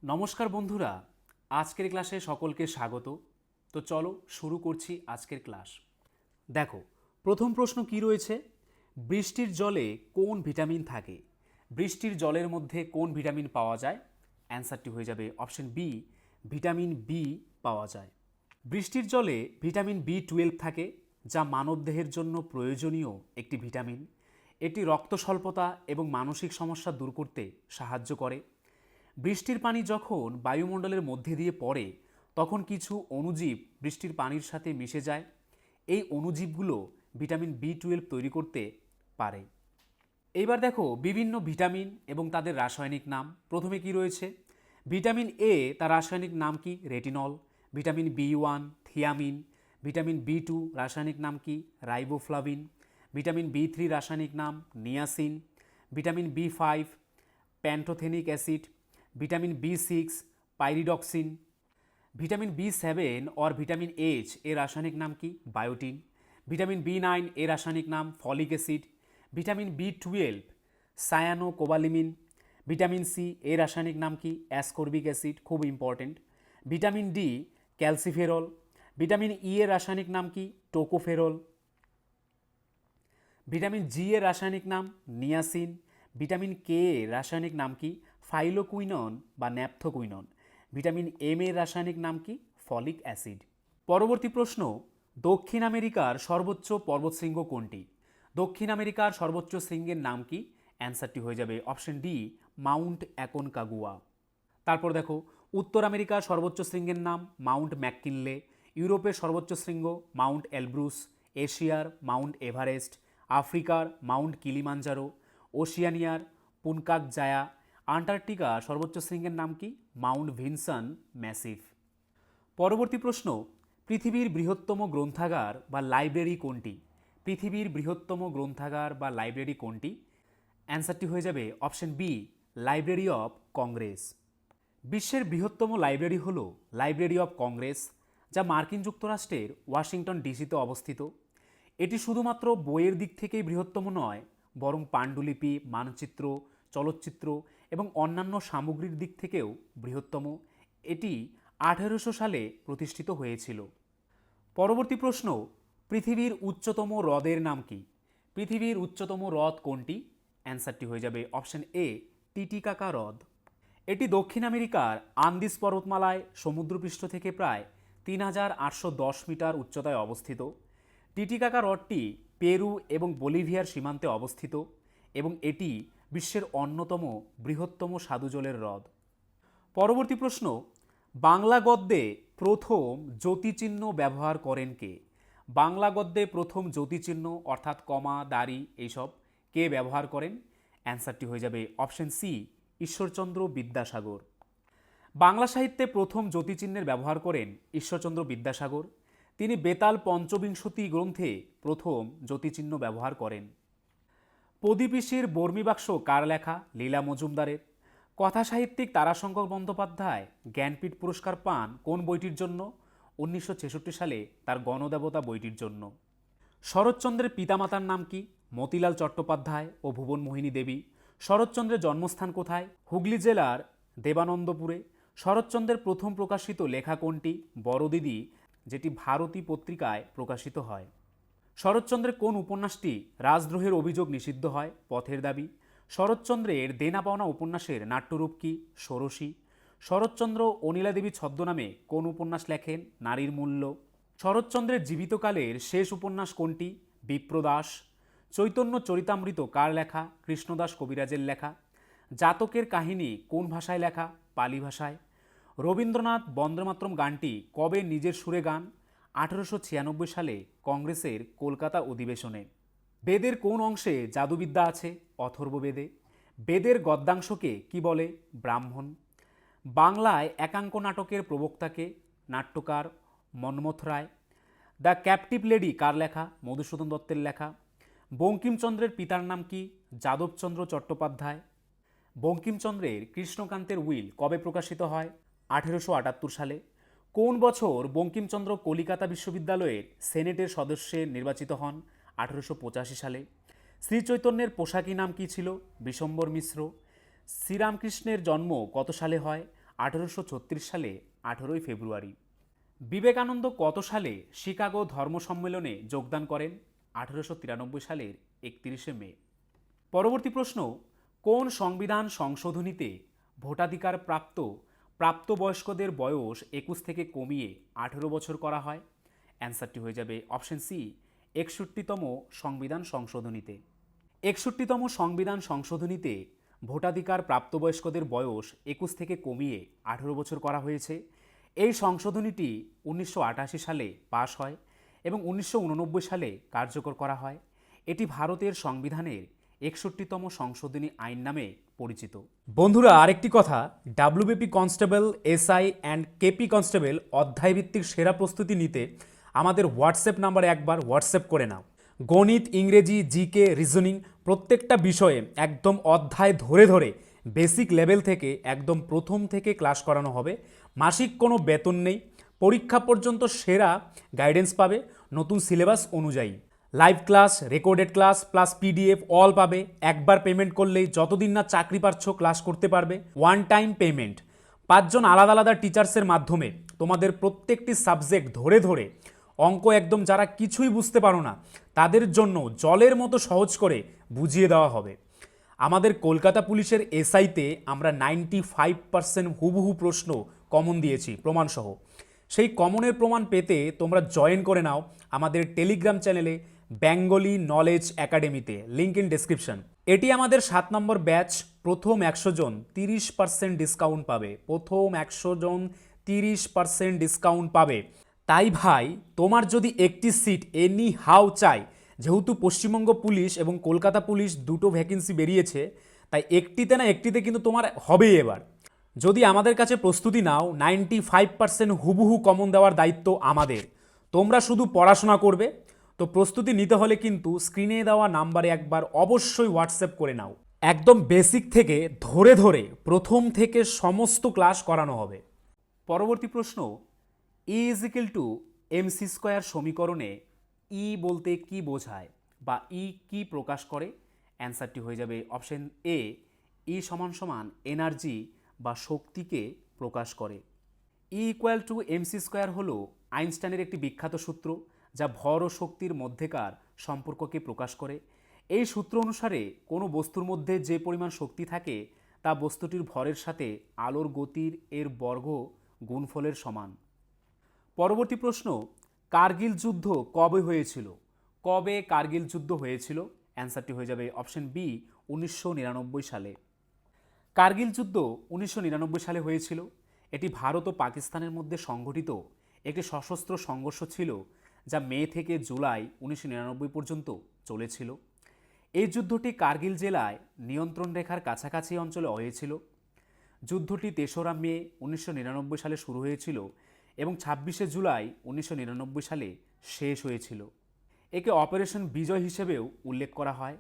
নমস্কার বন্ধুরা, আজকের ক্লাসে সকলকে স্বাগত। তো চলো শুরু করছি আজকের ক্লাস। দেখো, প্রথম প্রশ্ন কি রয়েছে? বৃষ্টির জলে কোন ভিটামিন থাকে? বৃষ্টির জলের মধ্যে কোন ভিটামিন পাওয়া যায়? অ্যান্সারটি হয়ে যাবে অপশন বি, ভিটামিন বি পাওয়া যায়। বৃষ্টির জলে ভিটামিন বি 12 থাকে, যা মানবদেহের জন্য প্রয়োজনীয় একটি ভিটামিন। এটি রক্ত স্বল্পতা এবং মানসিক সমস্যা দূর করতে সাহায্য করে। বৃষ্টির পানি যখন বায়ুমণ্ডলের মধ্যে দিয়ে পড়ে, তখন কিছু অণুজীব বৃষ্টির পানির সাথে মিশে যায়। এই অণুজীবগুলো ভিটামিন বি 12 তৈরি করতে পারে। এইবার দেখো বিভিন্ন ভিটামিন এবং তাদের রাসায়নিক নাম। প্রথমে কি রয়েছে? ভিটামিন এ, তার রাসায়নিক নাম কি? Retinol. Vitamin B 1 thiamine. Vitamin B 2 রাসায়নিক নাম কি? রাইবোফ্লাভিন। ভিটামিন বি 3 রাসায়নিক নাম niacin. Vitamin B 5 pantothenic acid. Vitamin B 6 pyridoxine. Vitamin B 7 और ভিটামিন এইচ এর রাসায়নিক নাম কি? বায়োটিন। ভিটামিন বি 9 এর রাসায়নিক নাম folic acid. Vitamin B 12 cyanocobalamin. Vitamin C এর রাসায়নিক নাম কি? অ্যাসকর্বিক অ্যাসিড, খুব important. Vitamin D calciferol. Vitamin E এর রাসায়নিক নাম কি? টোকোফেরল। ভিটামিন জি এর রাসায়নিক নাম নিয়াসিন। ভিটামিন কে এর রাসায়নিক নাম কি? ফাইলোকুইনন বা ন্যাপথোকুইনন। ভিটামিন এম এর রাসায়নিক নাম কি? Folic acid. পরবর্তী প্রশ্ন, দক্ষিণ আমেরিকার সর্বোচ্চ পর্বতশৃঙ্গ কোনটি? দক্ষিণ আমেরিকার সর্বোচ্চ শৃঙ্গের নাম কি? অ্যান্সারটি হয়ে যাবে অপশন ডি, মাউন্ট অ্যাকনকাগুয়া। তারপর দেখো, উত্তর আমেরিকার সর্বোচ্চ শৃঙ্গের নাম মাউন্ট ম্যাককিনলে। ইউরোপের সর্বোচ্চ শৃঙ্গ মাউন্ট এলব্রুস। এশিয়ার মাউন্ট এভারেস্ট। আফ্রিকার মাউন্ট কিলিমাঞ্জারো। ওশিয়ানিয়ার পুনকাকজায়া। আন্টার্কটিকার সর্বোচ্চ শৃঙ্গের নাম কি? Mount Vinson Massif. পরবর্তী প্রশ্ন, পৃথিবীর বৃহত্তম গ্রন্থাগার বা লাইব্রেরি কোনটি? পৃথিবীর বৃহত্তম গ্রন্থাগার বা লাইব্রেরি কোনটি? অ্যান্সারটি হয়ে যাবে option B, library of Congress. বিশ্বের বৃহত্তম লাইব্রেরি হল লাইব্রেরি অফ কংগ্রেস, যা মার্কিন যুক্তরাষ্ট্রের ওয়াশিংটন ডিসিতে অবস্থিত। এটি শুধুমাত্র বইয়ের দিক থেকেই বৃহত্তম নয়, বরং পাণ্ডুলিপি, মানচিত্র, চলচ্চিত্র এবং অন্যান্য সামগ্রীর দিক থেকেও বৃহত্তম। এটি 1800 সালে প্রতিষ্ঠিত হয়েছিল। পরবর্তী প্রশ্ন, পৃথিবীর উচ্চতম হ্রদের নাম কি? পৃথিবীর উচ্চতম হ্রদ কোনটি? অ্যান্সারটি হয়ে যাবে অপশন এ, টিটিকাকা হ্রদ। এটি দক্ষিণ আমেরিকার আন্দিস পর্বতমালায় সমুদ্রপৃষ্ঠ থেকে প্রায় 3810 মিটার উচ্চতায় অবস্থিত। টিটিকাকা হ্রদটি পেরু এবং বলিভিয়ার সীমান্তে অবস্থিত এবং এটি বিশ্বের অন্যতম বৃহত্তম স্বাদুজলের হ্রদ। পরবর্তী প্রশ্ন, বাংলা গদ্যে প্রথম জ্যোতিচিহ্ন ব্যবহার করেন কে? বাংলা গদ্যে প্রথম জ্যোতিচিহ্ন অর্থাৎ কমা, দাড়ি এইসব কে ব্যবহার করেন? অ্যান্সারটি হয়ে যাবে অপশন সি, ঈশ্বরচন্দ্র বিদ্যাসাগর। বাংলা সাহিত্যে প্রথম জ্যোতিচিহ্নের ব্যবহার করেন ঈশ্বরচন্দ্র বিদ্যাসাগর। তিনি বেতাল পঞ্চবিংশতি গ্রন্থে প্রথম জ্যোতিচিহ্ন ব্যবহার করেন। প্রদীপিসির বর্মীবাক্স কার লেখা? লীলা মজুমদারের। কথাসাহিত্যিক তারাশঙ্কর বন্দ্যোপাধ্যায় জ্ঞানপীঠ পুরস্কার পান কোন বইটির জন্য? 1966 সালে তার গণদেবতা বইটির জন্য। শরৎচন্দ্রের পিতামাতার নাম কি? মতিলাল চট্টোপাধ্যায় ও ভুবনমোহিনী দেবী। শরৎচন্দ্রের জন্মস্থান কোথায়? হুগলি জেলার দেবানন্দপুরে। শরৎচন্দ্রের প্রথম প্রকাশিত লেখা কোনটি? বড়দিদি, যেটি ভারতী পত্রিকায় প্রকাশিত হয়। শরৎচন্দ্রের কোন উপন্যাসটি রাজদ্রোহের অভিযোগ নিষিদ্ধ হয়? পথের দাবি। শরৎচন্দ্রের দেনা পাওনা উপন্যাসের নাট্যরূপ কি? ষোড়শী। শরৎচন্দ্র অনিলা দেবী ছদ্মনামে কোন উপন্যাস লেখেন? নারীর মূল্য। শরৎচন্দ্রের জীবিতকালের শেষ উপন্যাস কোনটি? বিপ্রদাস। চৈতন্য চরিতামৃত কার লেখা? কৃষ্ণদাস কবিরাজের লেখা। জাতকের কাহিনী কোন ভাষায় লেখা? পালি ভাষায়। রবীন্দ্রনাথ বন্দেমাতরম গানটি কবে নিজের সুরে গান? 1896 সালে কংগ্রেসের কলকাতা অধিবেশনে। বেদের কোন অংশে জাদুবিদ্যা আছে? অথর্ববেদে। বেদের গদ্যাংশকে কি বলে? ব্রাহ্মণ। বাংলায় একাঙ্ক নাটকের প্রবক্তাকে? নাট্যকার মন্মথ রায়। দ্য ক্যাপটিভ লেডি কার লেখা? মধুসূদন দত্তের লেখা। বঙ্কিমচন্দ্রের পিতার নাম কি? যাদবচন্দ্র চট্টোপাধ্যায়। বঙ্কিমচন্দ্রের কৃষ্ণকান্তের উইল কবে প্রকাশিত হয়? 1878 সালে। কোন বছর বঙ্কিমচন্দ্র কলিকাতা বিশ্ববিদ্যালয়ের সেনেটের সদস্যে নির্বাচিত হন? 1885 সালে। শ্রীচৈতন্যের পোশাকি নাম কি ছিল? বিশম্বর মিশ্র। শ্রীরামকৃষ্ণের জন্ম কত সালে হয়? 1836 সালে 18ই ফেব্রুয়ারি। বিবেকানন্দ কত সালে শিকাগো ধর্ম সম্মেলনে যোগদান করেন? 1893 সালের 31শে মে। পরবর্তী প্রশ্ন, কোন সংবিধান সংশোধনীতে ভোটাধিকার প্রাপ্তবয়স্কদের বয়স 21 থেকে কমিয়ে 18 বছর করা হয়? অ্যান্সারটি হয়ে যাবে অপশন সি, 61তম সংবিধান সংশোধনীতে। 61তম সংবিধান সংশোধনীতে ভোটাধিকার প্রাপ্তবয়স্কদের বয়স 21 থেকে কমিয়ে 18 বছর করা হয়েছে। এই সংশোধনীটি 1988 সালে পাশ হয় এবং 1989 সালে কার্যকর করা হয়। এটি ভারতের সংবিধানের 61তম সংশোধনী আইন নামে পরিচিত। বন্ধুরা, আরেকটি কথা, WBP constable, SI and KP constable অধ্যায়ভিত্তিক সেরা প্রস্তুতি নিতে আমাদের হোয়াটসঅ্যাপ নাম্বারে একবার হোয়াটসঅ্যাপ করে নাও। গণিত, ইংরেজি, জিকে, রিজনিং প্রত্যেকটা বিষয়ে একদম অধ্যায় ধরে ধরে বেসিক লেভেল থেকে একদম প্রথম থেকে ক্লাস করানো হবে। মাসিক কোনো বেতন নেই, পরীক্ষা পর্যন্ত সেরা গাইডেন্স পাবে নতুন সিলেবাস অনুযায়ী। Live class, recorded class plus PDF all পাবে। একবার পেমেন্ট করলেই যতদিন না চাকরি পাচ্ছ ক্লাস করতে পারবে। One time payment. 5 জন আলাদা আলাদা টিচার্সের মাধ্যমে তোমাদের প্রত্যেকটি সাবজেক্ট ধরে ধরে অঙ্ক একদম যারা কিছুই বুঝতে পারো না তাদের জন্য জলের মতো সহজ করে বুঝিয়ে দেওয়া হবে। আমাদের কলকাতা পুলিশের এসআইতে আমরা 95% হুবহু প্রশ্ন কমন দিয়েছি প্রমাণসহ। সেই কমনের প্রমাণ পেতে তোমরা জয়েন করে নাও আমাদের টেলিগ্রাম চ্যানেলে বেঙ্গলি নলেজ একাডেমিতে, লিঙ্ক ইন ডেসক্রিপশন। এটি আমাদের 7 নম্বর ব্যাচ। প্রথম 100 জন 30% ডিসকাউন্ট পাবে। প্রথম 100 জন 30% ডিসকাউন্ট পাবে। তাই ভাই, তোমার যদি একটি সিট এনি হাউ চাই, যেহেতু পশ্চিমবঙ্গ পুলিশ এবং কলকাতা পুলিশ দুটো ভ্যাকেন্সি বেরিয়েছে, তাই একটিতে না একটিতে কিন্তু তোমার হবেই এবার। যদি আমাদের কাছে প্রস্তুতি নাও, 95% হুবহু কমন দেওয়ার দায়িত্ব আমাদের। তোমরা শুধু পড়াশোনা করবে। তো প্রস্তুতি নিতে হলে কিন্তু স্ক্রিনে দেওয়া নাম্বারে একবার অবশ্যই হোয়াটসঅ্যাপ করে নাও। একদম বেসিক থেকে ধরে ধরে প্রথম থেকে সমস্ত ক্লাস করানো হবে। পরবর্তী প্রশ্ন, E=mc² সমীকরণে ই বলতে কি বোঝায় বা ই কি প্রকাশ করে? অ্যান্সারটি হয়ে যাবে অপশন এ, ই = এনার্জি বা শক্তিকে প্রকাশ করে। E=mc² হলো আইনস্টাইনের একটি বিখ্যাত সূত্র যা ভর ও শক্তির মধ্যেকার সম্পর্ককে প্রকাশ করে। এই সূত্র অনুসারে কোনো বস্তুর মধ্যে যে পরিমাণ শক্তি থাকে তা বস্তুটির ভরের সাথে আলোর গতির এর বর্গ গুণফলের সমান। পরবর্তী প্রশ্ন, কার্গিল যুদ্ধ কবে হয়েছিল? কবে কার্গিল যুদ্ধ হয়েছিল? অ্যান্সারটি হয়ে যাবে অপশন বি, 1999 সালে। কার্গিল যুদ্ধ 1999 সালে হয়েছিল। এটি ভারত ও পাকিস্তানের মধ্যে সংঘটিত একটি সশস্ত্র সংঘর্ষ ছিল যা মে থেকে জুলাই 1999 পর্যন্ত চলেছিল। এই যুদ্ধটি কার্গিল জেলায় নিয়ন্ত্রণ রেখার কাছাকাছি অঞ্চলে হয়েছিল। যুদ্ধটি 3রা মে 1999 সালে শুরু হয়েছিল এবং 26শে জুলাই 1999 সালে শেষ হয়েছিল। একে অপারেশন বিজয় হিসেবেও উল্লেখ করা হয়।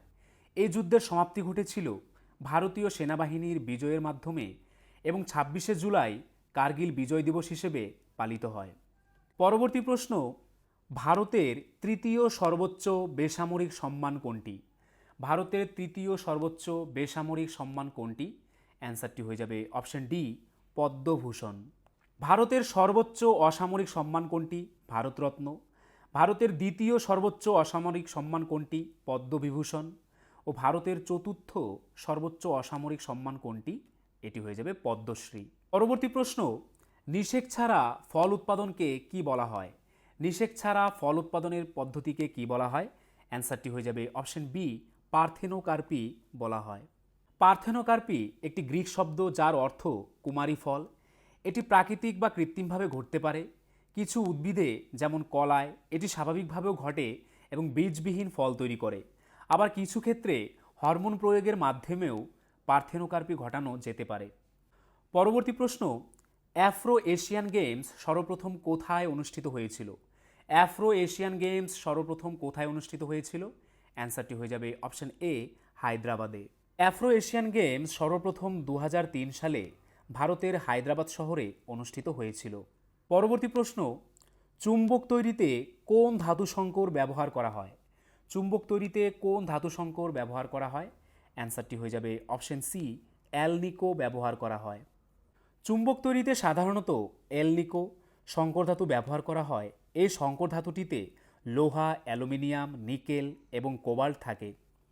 এই যুদ্ধের সমাপ্তি ঘটেছিল ভারতীয় সেনাবাহিনীর বিজয়ের মাধ্যমে এবং 26শে জুলাই কার্গিল বিজয় দিবস হিসেবে পালিত হয়। পরবর্তী প্রশ্ন, ভারতের তৃতীয় সর্বোচ্চ বেসামরিক সম্মান কোনটি? ভারতের তৃতীয় সর্বোচ্চ বেসামরিক সম্মান কোনটি? অ্যান্সারটি হয়ে যাবে অপশন ডি, পদ্মভূষণ। ভারতের সর্বোচ্চ অসামরিক সম্মান কোনটি? ভারতরত্ন। ভারতের দ্বিতীয় সর্বোচ্চ অসামরিক সম্মান কোনটি? পদ্মবিভূষণ। ও ভারতের চতুর্থ সর্বোচ্চ অসামরিক সম্মান কোনটি? এটি হয়ে যাবে পদ্মশ্রী। পরবর্তী প্রশ্ন, নিষেক ছাড়া ফল উৎপাদনকে কি বলা হয়? নিষেক ছাড়া ফল উৎপাদনের পদ্ধতিকে কি বলা হয়? অ্যান্সারটি হয়ে যাবে অপশন বি, পার্থেনোকার্পি বলা হয়। পার্থেনোকার্পি একটি গ্রিক শব্দ যার অর্থ কুমারী ফল। এটি প্রাকৃতিক বা কৃত্রিমভাবে ঘটতে পারে। কিছু উদ্ভিদে যেমন কলায় এটি স্বাভাবিকভাবেও ঘটে এবং বীজবিহীন ফল তৈরি করে। আবার কিছু ক্ষেত্রে হরমোন প্রয়োগের মাধ্যমেও পার্থেনোকার্পি ঘটানো যেতে পারে। পরবর্তী প্রশ্ন, আফ্রো এশিয়ান গেমস সর্বপ্রথম কোথায় অনুষ্ঠিত হয়েছিল? আফ্রো এশিয়ান গেমস সর্বপ্রথম কোথায় অনুষ্ঠিত হয়েছিল? অ্যান্সারটি হয়ে যাবে অপশন এ, হায়দ্রাবাদে। আফ্রো এশিয়ান গেমস সর্বপ্রথম 2003 সালে ভারতের হায়দ্রাবাদ শহরে অনুষ্ঠিত হয়েছিল। পরবর্তী প্রশ্ন, চুম্বক তৈরিতে কোন ধাতু সংকর ব্যবহার করা হয়? চুম্বক তৈরিতে কোন ধাতু সংকর ব্যবহার করা হয়? অ্যান্সারটি হয়ে যাবে অপশন সি, অ্যালনিকো ব্যবহার করা হয়। চুম্বক তৈরিতে সাধারণত এলনিকো সংকর ধাতু ব্যবহার করা হয়। এই সংকর ধাতুটিতে লোহা, অ্যালুমিনিয়াম, নিকেল এবং কোবাল্ট থাকে।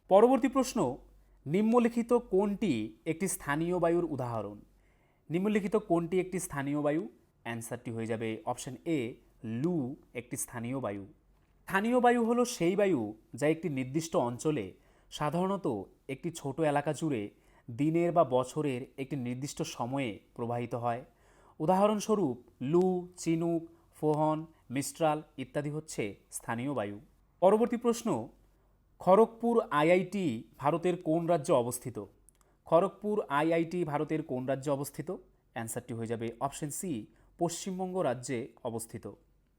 পরবর্তী প্রশ্ন, নিম্নলিখিত কোনটি একটি স্থানীয় বায়ুর উদাহরণ? নিম্নলিখিত কোনটি একটি স্থানীয় বায়ু? অ্যান্সারটি হয়ে যাবে অপশন এ, লু একটি স্থানীয় বায়ু। স্থানীয় বায়ু হলো সেই বায়ু যা একটি নির্দিষ্ট অঞ্চলে সাধারণত একটি ছোট এলাকা জুড়ে দিনের বা বছরের একটি নির্দিষ্ট সময়ে প্রবাহিত হয়। উদাহরণস্বরূপ লু, চিনুক, ফোহন, মিস্ট্রাল ইত্যাদি হচ্ছে স্থানীয় বায়ু। পরবর্তী প্রশ্ন, খড়গপুর আইআইটি ভারতের কোন রাজ্যে অবস্থিত? খড়গপুর আইআইটি ভারতের কোন রাজ্যে অবস্থিত? অ্যান্সারটি হয়ে যাবে অপশন সি, পশ্চিমবঙ্গ রাজ্যে অবস্থিত।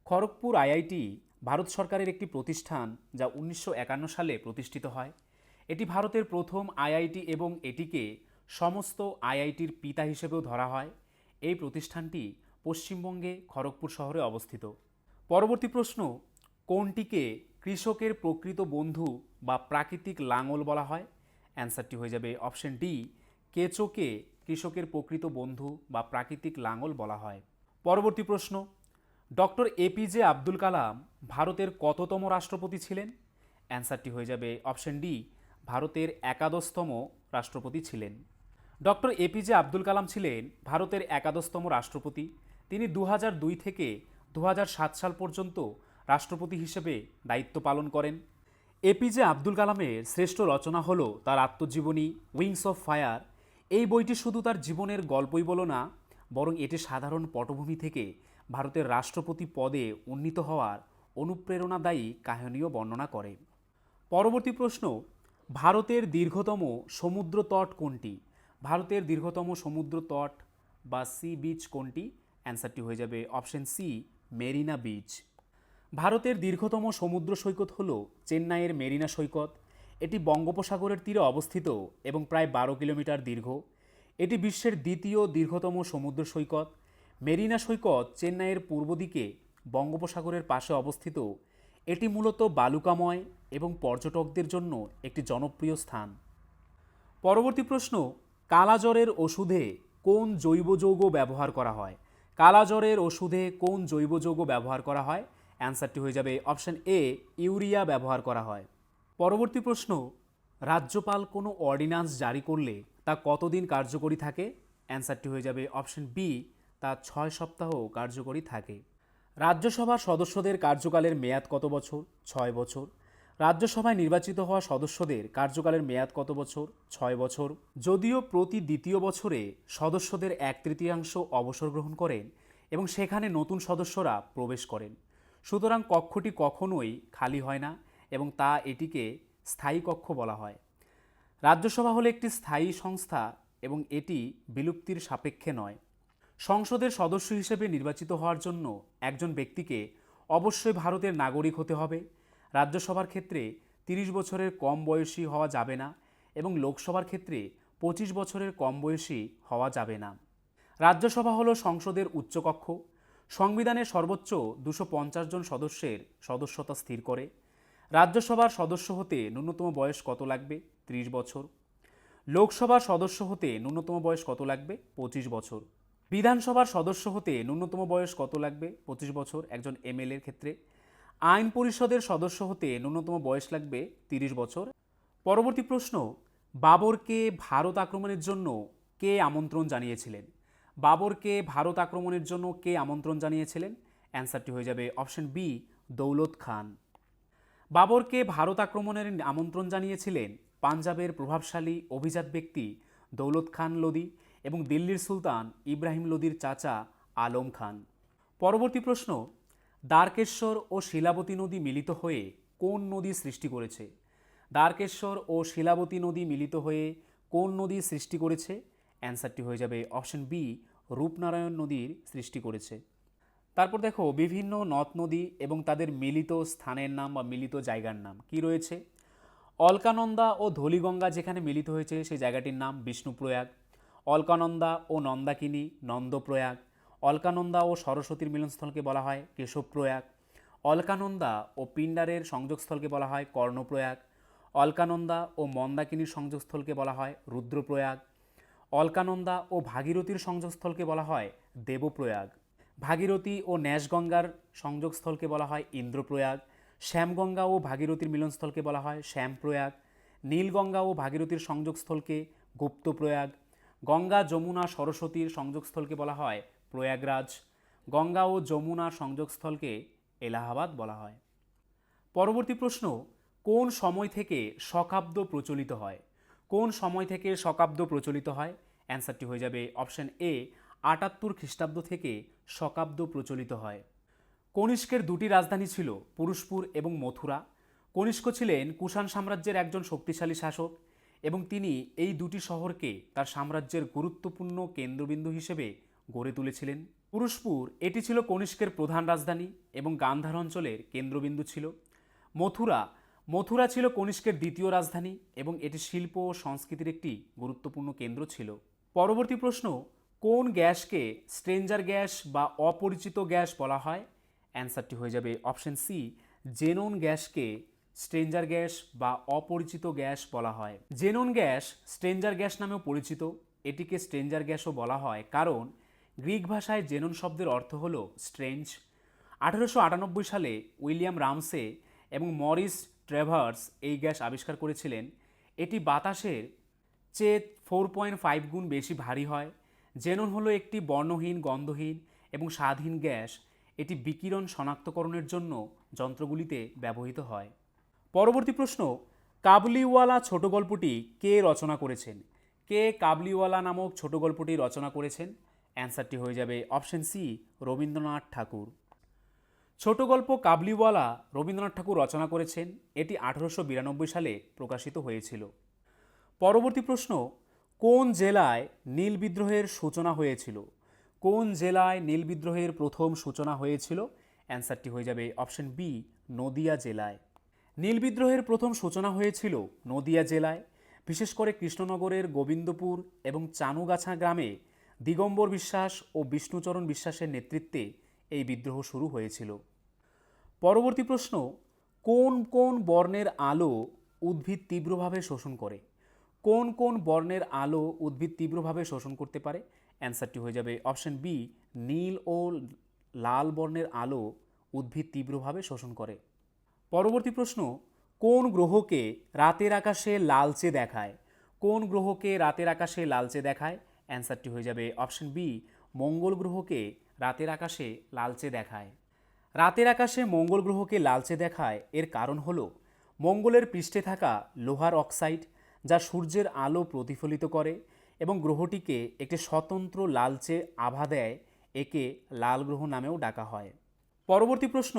খড়গপুর আইআইটি ভারত সরকারের একটি প্রতিষ্ঠান যা 1951 সালে প্রতিষ্ঠিত হয়। এটি ভারতের প্রথম আইআইটি এবং এটিকে সমস্ত আইআইটির পিতা হিসেবেও ধরা হয়। এই প্রতিষ্ঠানটি পশ্চিমবঙ্গে খড়গপুর শহরে অবস্থিত। পরবর্তী প্রশ্ন, কোনটিকে কৃষকের প্রকৃত বন্ধু বা প্রাকৃতিক লাঙল বলা হয়? অ্যান্সারটি হয়ে যাবে অপশন ডি, কেঁচোকে কৃষকের প্রকৃত বন্ধু বা প্রাকৃতিক লাঙল বলা হয়। পরবর্তী প্রশ্ন, ডক্টর এপিজে আব্দুল কালাম ভারতের কততম রাষ্ট্রপতি ছিলেন? অ্যান্সারটি হয়ে যাবে অপশন ডি, ভারতের 11তম রাষ্ট্রপতি ছিলেন। ডক্টর এপিজে আব্দুল কালাম ছিলেন ভারতের 11তম রাষ্ট্রপতি। তিনি 2002 থেকে 2007 সাল পর্যন্ত রাষ্ট্রপতি হিসেবে দায়িত্ব পালন করেন। এপিজে আব্দুল কালামের শ্রেষ্ঠ রচনা হলো তার আত্মজীবনী উইংস অফ ফায়ার। এই বইটি শুধু তার জীবনের গল্পই বলো না, বরং এটি সাধারণ পটভূমি থেকে ভারতের রাষ্ট্রপতি পদে উন্নীত হওয়ার অনুপ্রেরণাদায়ী কাহিনীও বর্ণনা করে। পরবর্তী প্রশ্ন, ভারতের দীর্ঘতম সমুদ্র তট কোনটি? ভারতের দীর্ঘতম সমুদ্র তট বা সি বিচ কোনটি? অ্যান্সারটি হয়ে যাবে অপশন সি, মেরিনা বিচ। ভারতের দীর্ঘতম সমুদ্র সৈকত হল চেন্নাইয়ের মেরিনা সৈকত। এটি বঙ্গোপসাগরের তীরে অবস্থিত এবং প্রায় 12 কিলোমিটার দীর্ঘ। এটি বিশ্বের দ্বিতীয় দীর্ঘতম সমুদ্র সৈকত। মেরিনা সৈকত চেন্নাইয়ের পূর্ব দিকে বঙ্গোপসাগরের পাশে অবস্থিত। এটি মূলত বালুকাময় এবং পর্যটকদের জন্য একটি জনপ্রিয় স্থান। পরবর্তী প্রশ্ন, কালাজ্বরের ওষুধে কোন জৈব যৌগ ব্যবহার করা হয়? কালাজ্বরের ওষুধে কোন জৈব যৌগ ব্যবহার করা হয়? অ্যান্সারটি হয়ে যাবে অপশন এ, ইউরিয়া ব্যবহার করা হয়। পরবর্তী প্রশ্ন, রাজ্যপাল কোনো অর্ডিন্যান্স জারি করলে তা কতদিন কার্যকরী থাকে? অ্যান্সারটি হয়ে যাবে অপশন বি, তা 6 সপ্তাহ কার্যকরী থাকে। রাজ্যসভার সদস্যদের কার্যকালের মেয়াদ কত বছর? 6 বছর। রাজ্যসভায় নির্বাচিত হওয়া সদস্যদের কার্যকালের মেয়াদ কত বছর? 6 বছর। যদিও প্রতি দ্বিতীয় বছরে সদস্যদের 1/3 অবসর গ্রহণ করেন এবং সেখানে নতুন সদস্যরা প্রবেশ করেন, সুতরাং কক্ষটি কখনোই খালি হয় না এবং এটিকে স্থায়ী কক্ষ বলা হয়। রাজ্যসভা হলো একটি স্থায়ী সংস্থা এবং এটি বিলুপ্তির সাপেক্ষে নয়। সংসদের সদস্য হিসেবে নির্বাচিত হওয়ার জন্য একজন ব্যক্তিকে অবশ্যই ভারতের নাগরিক হতে হবে। রাজ্যসভার ক্ষেত্রে 30 বছরের কম বয়সী হওয়া যাবে না এবং লোকসভার ক্ষেত্রে 25 বছরের কম বয়সী হওয়া যাবে না। রাজ্যসভা হলো সংসদের উচ্চকক্ষ। সংবিধানের সর্বোচ্চ 250 জন সদস্যের সদস্যতা স্থির করে। রাজ্যসভার সদস্য হতে ন্যূনতম বয়স কত লাগবে? 30 বছর। লোকসভার সদস্য হতে ন্যূনতম বয়স কত লাগবে? 25 বছর। বিধানসভার সদস্য হতে ন্যূনতম বয়স কত লাগবে? 25 বছর একজন এমএলএর ক্ষেত্রে। আইন পরিষদের সদস্য হতে ন্যূনতম বয়স লাগবে 30 বছর। পরবর্তী প্রশ্ন, বাবরকে ভারত আক্রমণের জন্য কে আমন্ত্রণ জানিয়েছিলেন? বাবরকে ভারত আক্রমণের জন্য কে আমন্ত্রণ জানিয়েছিলেন? অ্যান্সারটি হয়ে যাবে অপশন বি, দৌলত খান। বাবরকে ভারত আক্রমণের আমন্ত্রণ জানিয়েছিলেন পাঞ্জাবের প্রভাবশালী অভিজাত ব্যক্তি দৌলত খান লোদি এবং দিল্লির সুলতান ইব্রাহিম লোদির চাচা আলম খান। পরবর্তী প্রশ্ন, দ্বারকেশ্বর ও শিলাবতী নদী মিলিত হয়ে কোন নদী সৃষ্টি করেছে? দ্বারকেশ্বর ও শিলাবতী নদী মিলিত হয়ে কোন নদী সৃষ্টি করেছে? অ্যান্সারটি হয়ে যাবে অপশন বি, রূপনারায়ণ নদীর সৃষ্টি করেছে। তারপর দেখো বিভিন্ন নদ নদী এবং তাদের মিলিত স্থানের নাম বা মিলিত জায়গার নাম কি রয়েছে। অলকানন্দা ও ধলিগঙ্গা যেখানে মিলিত হয়েছে সেই জায়গাটির নাম বিষ্ণুপ্রয়াগ। অলকানন্দা ও নন্দাকিনী নন্দপ্রয়াগ। অলকানন্দা ও সরস্বতীর মিলনস্থলকে বলা হয় কেশবপ্রয়াগ। অলকানন্দা ও পিণ্ডারের সংযোগস্থলকে বলা হয় কর্ণপ্রয়াগ। অলকানন্দা ও মন্দাকিনীর সংযোগস্থলকে বলা হয় রুদ্রপ্রয়াগ। অলকানন্দা ও ভাগীরথীর সংযোগস্থলকে বলা হয় দেবপ্রয়াগ। ভাগীরথী ও ন্যাসগঙ্গার সংযোগস্থলকে বলা হয় ইন্দ্রপ্রয়াগ। শ্যামগঙ্গা ও ভাগীরথীর মিলনস্থলকে বলা হয় শ্যামপ্রয়াগ। নীলগঙ্গা ও ভাগীরথীর সংযোগস্থলকে গুপ্তপ্রয়াগ। গঙ্গা যমুনা সরস্বতীর সংযোগস্থলকে বলা হয় প্রয়াগরাজ। গঙ্গা ও যমুনার সংযোগস্থলকে এলাহাবাদ বলা হয়। পরবর্তী প্রশ্ন, কোন সময় থেকে শকাব্দ প্রচলিত হয়? কোন সময় থেকে শকাব্দ প্রচলিত হয়? অ্যান্সারটি হয়ে যাবে অপশন এ ৭৮ খ্রিস্টাব্দ থেকে শকাব্দ প্রচলিত হয়। কনিষ্কের দুটি রাজধানী ছিল পুরুষপুর এবং মথুরা। কনিষ্ক ছিলেন কুষাণ সাম্রাজ্যের একজন শক্তিশালী শাসক এবং তিনি এই দুটি শহরকে তার সাম্রাজ্যের গুরুত্বপূর্ণ কেন্দ্রবিন্দু হিসেবে গড়ে তুলেছিলেন। পুরুষপুর এটি ছিল কনিষ্কের প্রধান রাজধানী এবং গান্ধার অঞ্চলের কেন্দ্রবিন্দু ছিল। মথুরা ছিল কনিষ্কের দ্বিতীয় রাজধানী এবং এটি শিল্প ও সংস্কৃতির একটি গুরুত্বপূর্ণ কেন্দ্র ছিল। পরবর্তী প্রশ্ন, কোন গ্যাসকে স্ট্রেঞ্জার গ্যাস বা অপরিচিত গ্যাস বলা হয়? অ্যান্সারটি হয়ে যাবে অপশন সি, জেনন গ্যাসকে স্ট্রেঞ্জার গ্যাস বা অপরিচিত গ্যাস বলা হয়। জেনন গ্যাস স্ট্রেঞ্জার গ্যাস নামেও পরিচিত। এটিকে স্ট্রেঞ্জার গ্যাসও বলা হয় কারণ গ্রিক ভাষায় জেনন শব্দের অর্থ হল স্ট্রেঞ্জ। 1898 সালে উইলিয়াম রামসে এবং মরিস ট্রেভার্স এই গ্যাস আবিষ্কার করেছিলেন। এটি বাতাসের চেয়ে 4.5 গুণ বেশি ভারী হয়। জেনন হলো একটি বর্ণহীন, গন্ধহীন এবং স্বাদহীন গ্যাস। এটি বিকিরণ শনাক্তকরণের জন্য যন্ত্রগুলিতে ব্যবহৃত হয়। পরবর্তী প্রশ্ন, কাবুলিওয়ালা ছোট গল্পটি কে রচনা করেছেন? কে কাবুলিওয়ালা নামক ছোট গল্পটি রচনা করেছেন? অ্যান্সারটি হয়ে যাবে অপশন সি, রবীন্দ্রনাথ ঠাকুর। ছোট গল্প কাবুলিওয়ালা রবীন্দ্রনাথ ঠাকুর রচনা করেছেন। এটি 1892 সালে প্রকাশিত হয়েছিল। পরবর্তী প্রশ্ন, কোন জেলায় নীল বিদ্রোহের সূচনা হয়েছিল? কোন জেলায় নীল বিদ্রোহের প্রথম সূচনা হয়েছিল? অ্যান্সারটি হয়ে যাবে অপশন বি, নদিয়া জেলায়। নীল বিদ্রোহের প্রথম সূচনা হয়েছিল নদিয়া জেলায়। বিশেষ করে কৃষ্ণনগরের গোবিন্দপুর এবং চানুগাছা গ্রামে দিগম্বর বিশ্বাস ও বিষ্ণুচরণ বিশ্বাসের নেতৃত্বে এই বিদ্রোহ শুরু হয়েছিল। পরবর্তী প্রশ্ন, কোন কোন বর্ণের আলো উদ্ভিদ তীব্রভাবে শোষণ করে? কোন কোন বর্ণের আলো উদ্ভিদ তীব্রভাবে শোষণ করতে পারে? অ্যান্সারটি হয়ে যাবে অপশন বি, নীল ও লাল বর্ণের আলো উদ্ভিদ তীব্রভাবে শোষণ করে। পরবর্তী প্রশ্ন, কোন গ্রহকে রাতের আকাশে লালচে দেখায়? কোন গ্রহকে রাতের আকাশে লালচে দেখায়? অ্যান্সারটি হয়ে যাবে অপশন বি, মঙ্গল গ্রহকে রাতের আকাশে লালচে দেখায়। রাতের আকাশে মঙ্গল গ্রহকে লালচে দেখায় এর কারণ হল মঙ্গলের পৃষ্ঠে থাকা লোহার অক্সাইড, যা সূর্যের আলো প্রতিফলিত করে এবং গ্রহটিকে একটি স্বতন্ত্র লালচে আভা দেয়। একে লাল গ্রহ নামেও ডাকা হয়। পরবর্তী প্রশ্ন,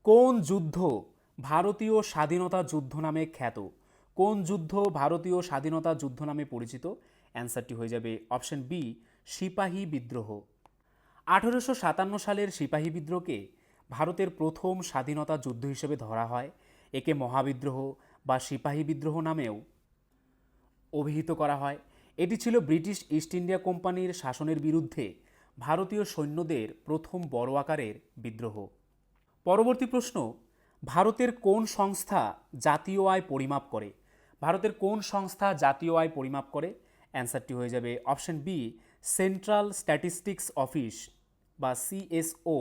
কোন যুদ্ধ ভারতীয় স্বাধীনতা যুদ্ধ নামে খ্যাত? কোন যুদ্ধ ভারতীয় স্বাধীনতা যুদ্ধ নামে পরিচিত? অ্যান্সারটি হয়ে যাবে অপশন বি, সিপাহী বিদ্রোহ। 1857 সালের সিপাহী বিদ্রোহকে ভারতের প্রথম স্বাধীনতা যুদ্ধ হিসেবে ধরা হয়। একে মহাবিদ্রোহ বা সিপাহী বিদ্রোহ নামেও অভিহিত করা হয়। এটি ছিল ব্রিটিশ ইস্ট ইন্ডিয়া কোম্পানির শাসনের বিরুদ্ধে ভারতীয় সৈন্যদের প্রথম বড় আকারের বিদ্রোহ। পরবর্তী প্রশ্ন, ভারতের কোন সংস্থা জাতীয় আয় পরিমাপ করে? ভারতের কোন সংস্থা জাতীয় আয় পরিমাপ করে? অ্যান্সারটি হয়ে যাবে option B, central statistics office বা সিএসও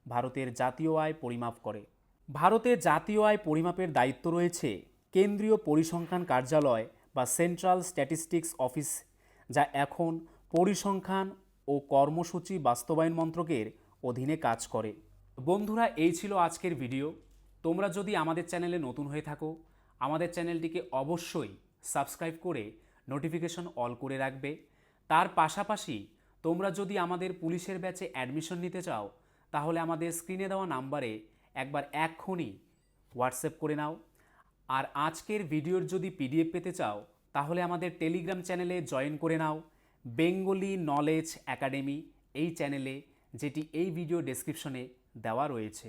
ভারতের জাতীয় আয় পরিমাপ করে। ভারতের জাতীয় আয় পরিমাপের দায়িত্ব রয়েছে কেন্দ্রীয় পরিসংখ্যান কার্যালয় বা সেন্ট্রাল স্ট্যাটিস্টিক্স অফিস, যা এখন পরিসংখ্যান ও কর্মসূচি বাস্তবায়ন মন্ত্রকের অধীনে কাজ করে। বন্ধুরা, এই ছিল আজকের ভিডিও। তোমরা যদি আমাদের চ্যানেলে নতুন হয়ে থাকো, আমাদের চ্যানেলটিকে অবশ্যই সাবস্ক্রাইব করে নোটিফিকেশন অল করে রাখবে। তার পাশাপাশি তোমরা যদি আমাদের পুলিশের ব্যাচে অ্যাডমিশন নিতে চাও, তাহলে আমাদের স্ক্রিনে দেওয়া নাম্বারে একবার এক্ষুনি হোয়াটসঅ্যাপ করে নাও। আর আজকের ভিডিওর যদি পিডিএফ পেতে চাও, তাহলে আমাদের টেলিগ্রাম চ্যানেলে জয়েন করে নাও, বেঙ্গলি নলেজ একাডেমি এই চ্যানেলে, যেটি এই ভিডিও ডেসক্রিপশনে দেওয়া রয়েছে।